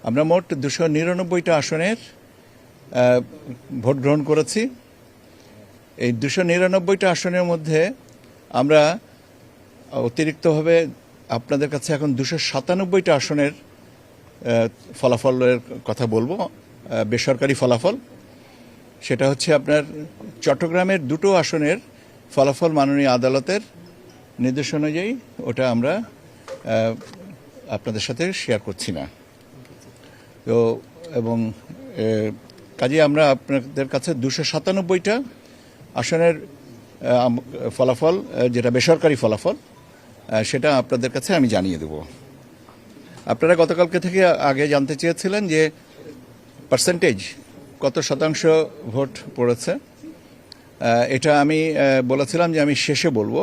আমরা মোট 299টা আসনের ভোট গ্রহণ করেছি। এই 299টা আসনের মধ্যে আমরা অতিরিক্তভাবে আপনাদের কাছে এখন 297টা আসনের ফলাফলের কথা বলবো, বেসরকারি ফলাফল। সেটা হচ্ছে আপনার চট্টগ্রামের দুটো আসনের ফলাফল মাননীয় আদালতের নির্দেশ অনুযায়ী, ওটা আমরা আপনাদের সাথে শেয়ার করছি না। তো এবং কাজে আমরা আপনাদের কাছে 297টা আসনের ফলাফল, যেটা বেসরকারি ফলাফল, সেটা আপনাদের কাছে আমি জানিয়ে দেব। আপনারা গতকালকে থেকে আগে জানতে চেয়েছিলেন যে পার্সেন্টেজ কত শতাংশ ভোট পড়েছে। এটা আমি বলেছিলাম যে আমি শেষে বলবো।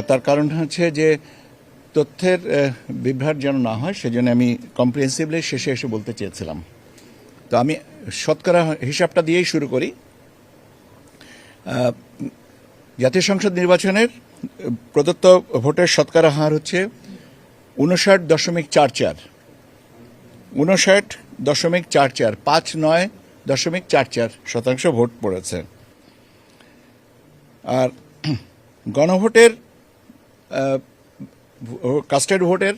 তার কারণ হচ্ছে যে তথ্যের বিভ্রাট যেন না হয়, সেজন্য আমি কম্প্রিহেন্সিভলি শেষে এসে বলতে চেয়েছিলাম। তো আমি শতকরা হিসাবটা দিয়েই শুরু করি। জাতীয় সংসদ নির্বাচনের প্রদত্ত ভোটের শতকরা হার হচ্ছে 59.44, 59.44, 59.44% ভোট পড়েছে। আর গণভোটের কাস্টেড ভোটের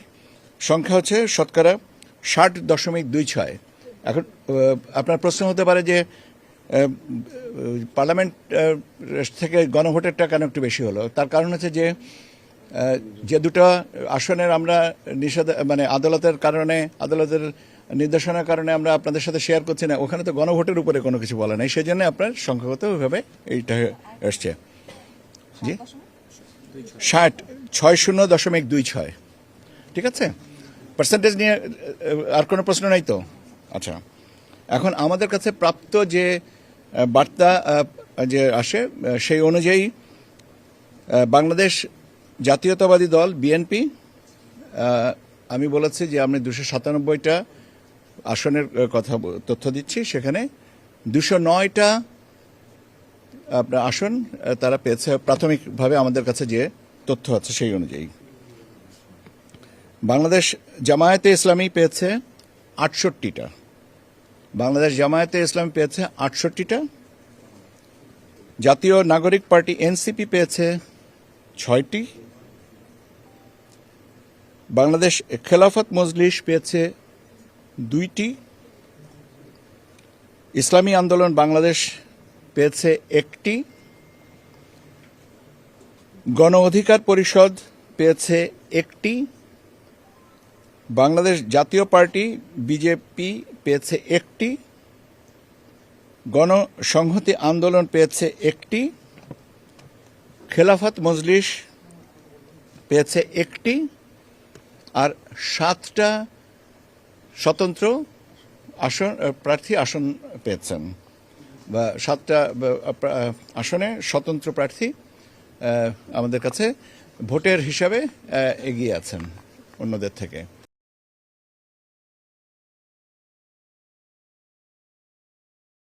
সংখ্যা হচ্ছে শতকরা 60.26। এখন আপনার প্রশ্ন হতে পারে যে পার্লামেন্ট থেকে গণভোটেরটা কেন একটু বেশি হলো। তার কারণ হচ্ছে যে দুটো আসনের আমরা আদালতের নির্দেশনার কারণে আমরা আপনাদের সাথে শেয়ার করছি না, ওখানে তো গণভোটের উপরে কোনো কিছু বলা নাই, সেই জন্য আপনার সংখ্যাগতভাবে এইটা এসছে। জি 60.26। ঠিক আছে, পার্সেন্টেজ নিয়ে আর কোনো প্রশ্ন নাই তো? আচ্ছা, এখন আমাদের কাছে প্রাপ্ত যে বার্তা যে আসে সেই অনুযায়ী বাংলাদেশ জাতীয়তাবাদী দল বিএনপি, আমি বলেছি যে আমি 297টা আসনের কথা তথ্য দিচ্ছি, সেখানে 209টা আপনার আসন তারা পেয়েছে প্রাথমিকভাবে আমাদের কাছে যে তথ্য আছে সেই অনুযায়ী। বাংলাদেশ জামায়াতে ইসলামী পেয়েছে 68টা, বাংলাদেশ জামায়াতে ইসলামী পেয়েছে 68টা, জাতীয় নাগরিক পার্টি এনসিপি পেয়েছে 6টি, বাংলাদেশ খেলাফত মজলিস পেয়েছে 2টি, ইসলামী আন্দোলন বাংলাদেশ পেয়েছে 1টি, গণ অধিকার পরিষদ পেয়েছে 1টি, বাংলাদেশ জাতীয় পার্টি বিজেপি পেয়েছে 1টি, গণসংহতি আন্দোলন পেয়েছে 1টি, খেলাফত মজলিস পেয়েছে 1টি, আর 7টা স্বতন্ত্র প্রার্থী আসন পেয়েছেন, বা 7টা আসনে স্বতন্ত্র প্রার্থী আমাদের কাছে ভোটের হিসাবে এগিয়ে আছেন অন্যদের থেকে।